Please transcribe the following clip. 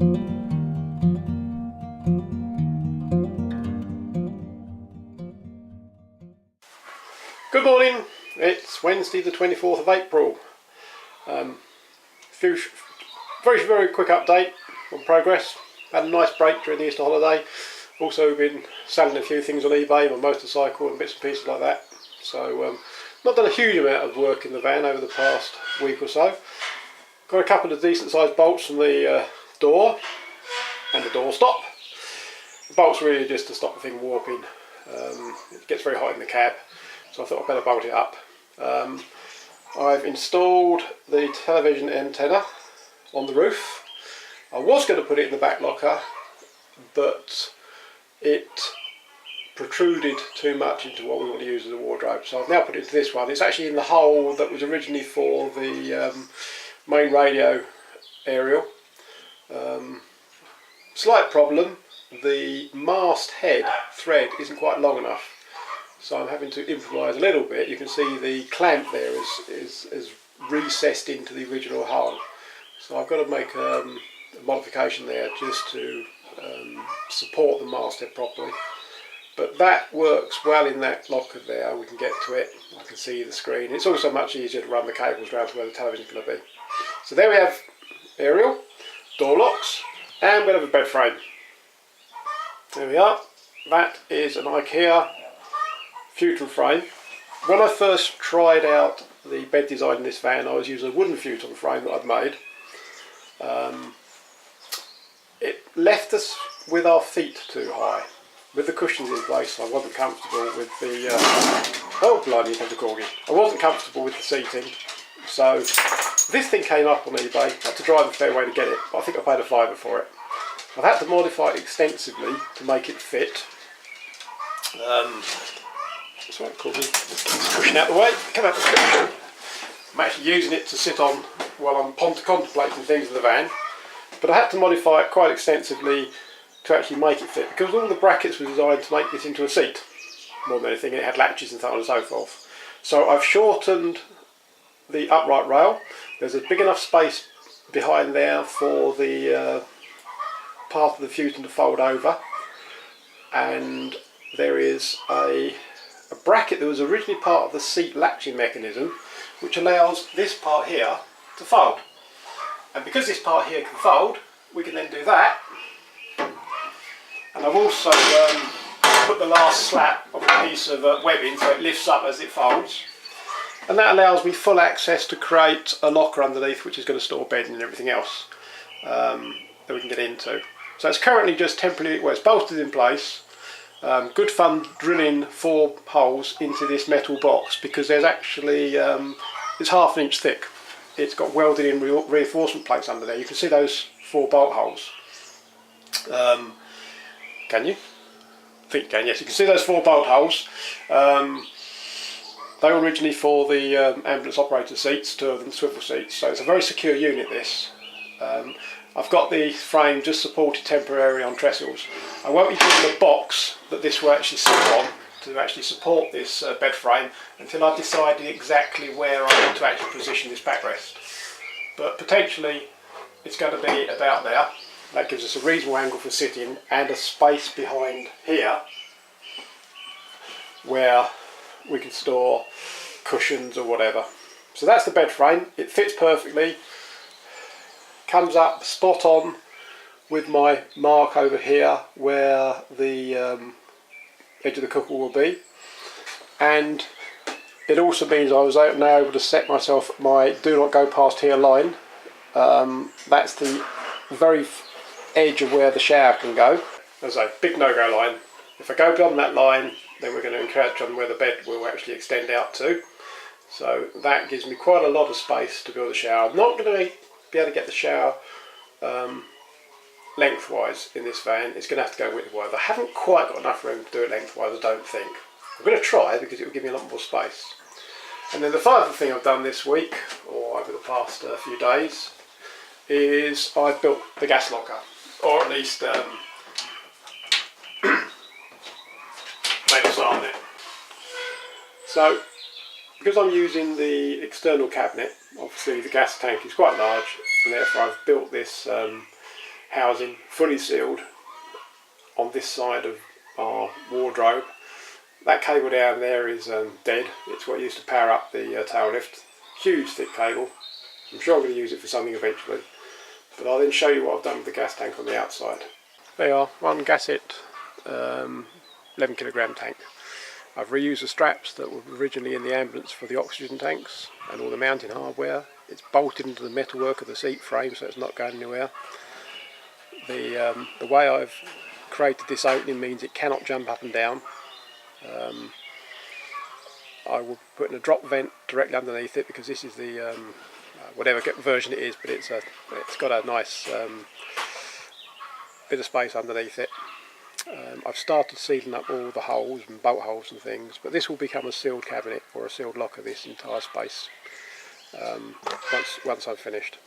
Good morning, it's Wednesday the 24th of April. Very quick update on progress. Had a nice break during the Easter holiday. Also been selling a few things on eBay, my motorcycle and bits and pieces like that. So not done a huge amount of work in the van over the past week or so. Got a couple of decent sized bolts from the door and the door stop. The bolts really just to stop the thing warping. It gets very hot in the cab, so I thought I'd better bolt it up. I've installed the television antenna on the roof. I was going to put it in the back locker, but it protruded too much into what we want to use as a wardrobe, so I've now put it into this one. It's actually in the hole that was originally for the main radio aerial. Slight problem, the mast head thread isn't quite long enough, so I'm having to improvise a little bit. You can see the clamp there is recessed into the original hole, so I've got to make a modification there just to support the masthead properly. But that works well in that locker there. We can get to it, I can see the screen. It's also much easier to run the cables around to where the television's going to be. So there we have aerial, door locks, and we have a bed frame. There we are. That is an IKEA futon frame. When I first tried out the bed design in this van, I was using a wooden futon frame that I'd made. It left us with our feet too high. With the cushions in place, I wasn't comfortable with the oh blimey, there's a corgi. I wasn't comfortable with the seating, so this thing came up on eBay. I had to drive a fair way to get it, but I think I paid a fiver for it. I've had to modify it extensively to make it fit. That's right, corgi. Cushion out the way. Come out the cushion. I'm actually using it to sit on while I'm contemplating things in the van, but I had to modify it quite extensively to actually make it fit, because all the brackets were designed to make this into a seat more than anything. It had latches and so on and so forth. So I've shortened the upright rail. There's a big enough space behind there for the part of the futon to fold over, and there is a bracket that was originally part of the seat latching mechanism, which allows this part here to fold. And because this part here can fold, we can then do that. And I've also put the last slat on a piece of webbing so it lifts up as it folds, and that allows me full access to create a locker underneath, which is going to store bedding and everything else that we can get into. So it's currently just temporarily, well, it's bolted in place. Good fun drilling 4 holes into this metal box, because there's actually it's ½ inch thick. It's got welded in reinforcement plates under there. You can see those 4 bolt holes. Can you? I think you can, yes. You can see those 4 bolt holes. They were originally for the ambulance operator seats, 2 of them swivel seats, so it's a very secure unit, this. I've got the frame just supported temporarily on trestles. I won't be putting a box that this will actually sit on to actually support this bed frame until I've decided exactly where I want to actually position this backrest. But potentially it's going to be about there. That gives us a reasonable angle for sitting and a space behind here where we can store cushions or whatever. So that's the bed frame. It fits perfectly, comes up spot on with my mark over here where the edge of the cooker will be, and it also means I was now able to set myself my do not go past here line. That's the very edge of where the shower can go. There's a big no-go line. If I go beyond that line, then we're going to encroach on where the bed will actually extend out to. So that gives me quite a lot of space to build a shower. I'm not going to be able to get the shower lengthwise in this van. It's going to have to go widthwise. I haven't quite got enough room to do it lengthwise, I don't think. I'm going to try, because it will give me a lot more space. And then the final thing I've done this week, or over the past few days, is I've built the gas locker, or at least made a start on it. So, because I'm using the external cabinet, obviously the gas tank is quite large, and therefore I've built this housing fully sealed on this side of our wardrobe. That cable down there is dead. It's what used to power up the tail lift. Huge thick cable. I'm sure I'm going to use it for something eventually, but I'll then show you what I've done with the gas tank on the outside. There you are, one Gasset 11 kilogram tank. I've reused the straps that were originally in the ambulance for the oxygen tanks and all the mounting hardware. It's bolted into the metalwork of the seat frame, so it's not going anywhere. The way I've created this opening means it cannot jump up and down. I will put in a drop vent directly underneath it, because this is the whatever version it is, but it's got a nice bit of space underneath it. I've started sealing up all the holes and bolt holes and things, but this will become a sealed cabinet or a sealed locker, this entire space, once I'm finished.